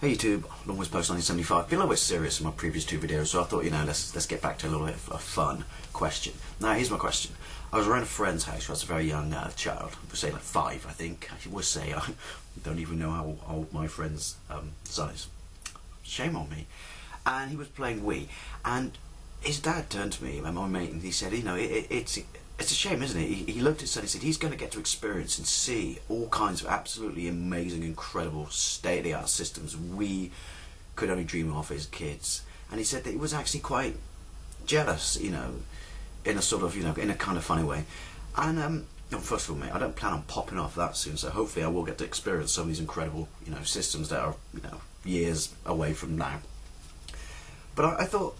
Hey YouTube, Longways Post 1975. Been a little bit serious in my previous two videos, so I thought, let's get back to a little bit of a fun question. Now, here's my question. I was around a friend's house who was a very young child, we'll say like 5, I think. I would say, I don't even know how old my friend's son is. Shame on me. And he was playing Wii, and his dad turned to me, and my mate, and he said, it's a shame, isn't it? He looked at his son and said he's going to get to experience and see all kinds of absolutely amazing, incredible, state-of-the-art systems we could only dream of as kids. And he said that he was actually quite jealous, in a sort of, in a kind of funny way. And first of all, mate, I don't plan on popping off that soon, so hopefully I will get to experience some of these incredible, systems that are, years away from now. But I thought,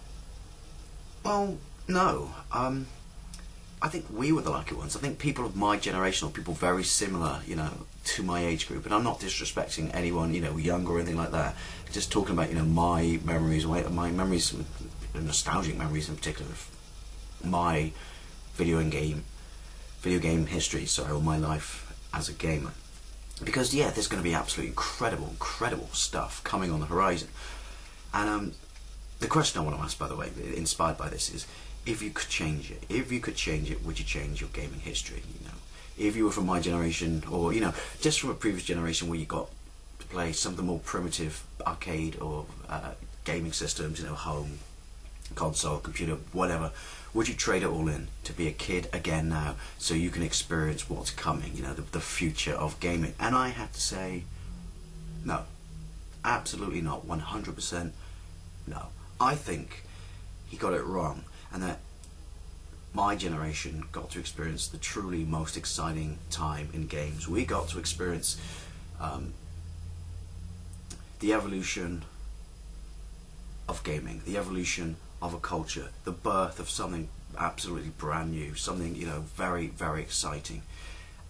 well, no. I think we were the lucky ones. I think people of my generation, or people very similar, to my age group, and I'm not disrespecting anyone, younger or anything like that. Just talking about, my memories, nostalgic memories in particular, of my video game history, or my life as a gamer. Because yeah, there's going to be absolutely incredible stuff coming on the horizon. And the question I want to ask, by the way, inspired by this, is, if you could change it, would you change your gaming history? If you were from my generation, or just from a previous generation where you got to play some of the more primitive arcade or gaming systems, home, console, computer, whatever, would you trade it all in to be a kid again now, so you can experience what's coming, the future of gaming? And I have to say, no, absolutely not, 100% no. I think he got it wrong, and that my generation got to experience the truly most exciting time in games. We got to experience the evolution of gaming, the evolution of a culture, the birth of something absolutely brand new, something very exciting.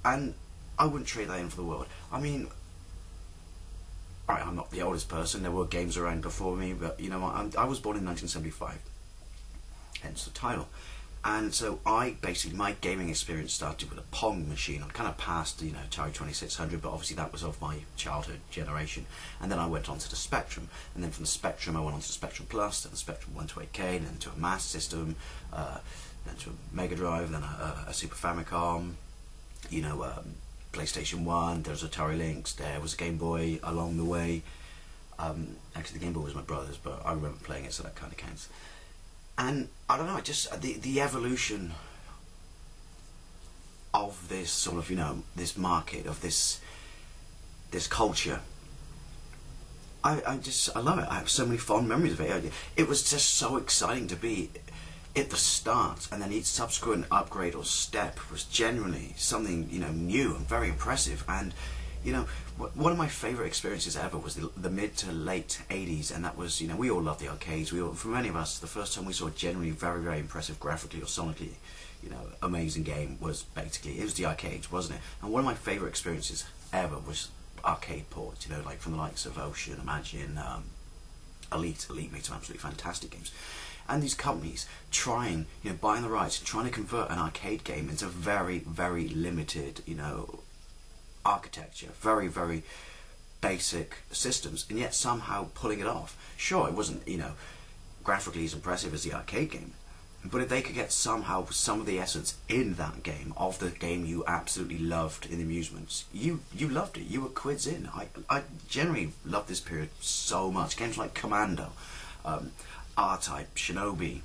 And I wouldn't trade that in for the world. I mean, I'm not the oldest person, there were games around before me, but I was born in 1975. Hence the title. And so my gaming experience started with a Pong machine. I kind of passed Atari 2600, but obviously that was of my childhood generation. And then I went on to the Spectrum, and then from the Spectrum I went on to the Spectrum Plus, then the Spectrum 1 to 8K, and then to a Master System, then to a Mega Drive, then a Super Famicom, PlayStation 1, there was Atari Lynx, there was a Game Boy along the way. Actually the Game Boy was my brother's, but I remember playing it, so that kind of counts. And I don't know, the evolution of this sort of, this market, of this culture, I love it. I have so many fond memories of it. It was just so exciting to be at the start, and then each subsequent upgrade or step was genuinely something, new and very impressive. And one of my favourite experiences ever was the mid to late 80s, and that was, we all loved the arcades. For many of us, the first time we saw a genuinely very impressive graphically or sonically, amazing game was basically, it was the arcades, wasn't it? And one of my favourite experiences ever was arcade ports, like from the likes of Ocean, Imagine, Elite made some absolutely fantastic games. And these companies trying, buying the rights and trying to convert an arcade game into very limited, architecture, very basic systems, and yet somehow pulling it off. Sure, it wasn't, graphically as impressive as the arcade game, but if they could get somehow some of the essence in that game, of the game you absolutely loved in amusements, you loved it, you were quids in. I generally loved this period so much. Games like Commando, R-Type, Shinobi,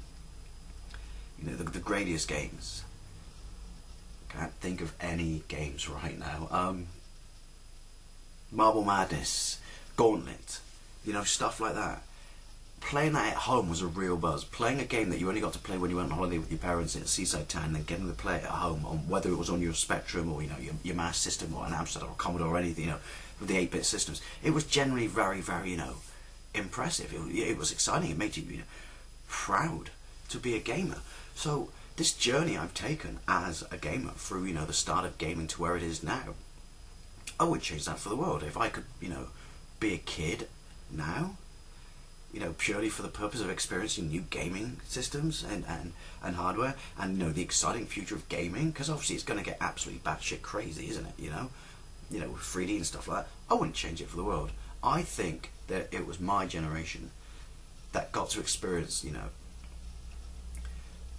the greatest games. Can't think of any games right now. Marble Madness, Gauntlet, stuff like that. Playing that at home was a real buzz. Playing a game that you only got to play when you went on holiday with your parents in a seaside town, and then getting to play it at home, on whether it was on your Spectrum or your Master System or an Amstrad or Commodore or anything, with the 8-bit systems, it was generally very impressive. It was exciting. It made you proud to be a gamer. So this journey I've taken as a gamer through, the start of gaming to where it is now, I would change that for the world. If I could, be a kid now, purely for the purpose of experiencing new gaming systems and hardware, and, the exciting future of gaming, because obviously it's going to get absolutely batshit crazy, isn't it, with 3D and stuff like that, I wouldn't change it for the world. I think that it was my generation that got to experience, you know,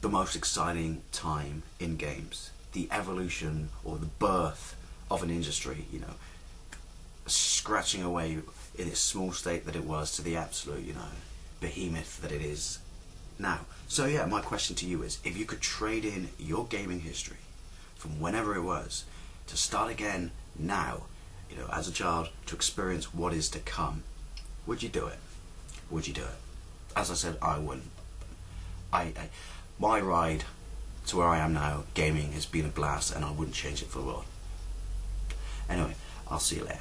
the most exciting time in games, the evolution or the birth of an industry, you know, scratching away in its small state that it was to the absolute, you know, behemoth that it is now. So yeah, my question to you is, if you could trade in your gaming history from whenever it was to start again now, you know, as a child, to experience what is to come, would you do it? Would you do it? As I said, I wouldn't. My ride to where I am now, gaming, has been a blast, and I wouldn't change it for the world. Anyway, I'll see you later.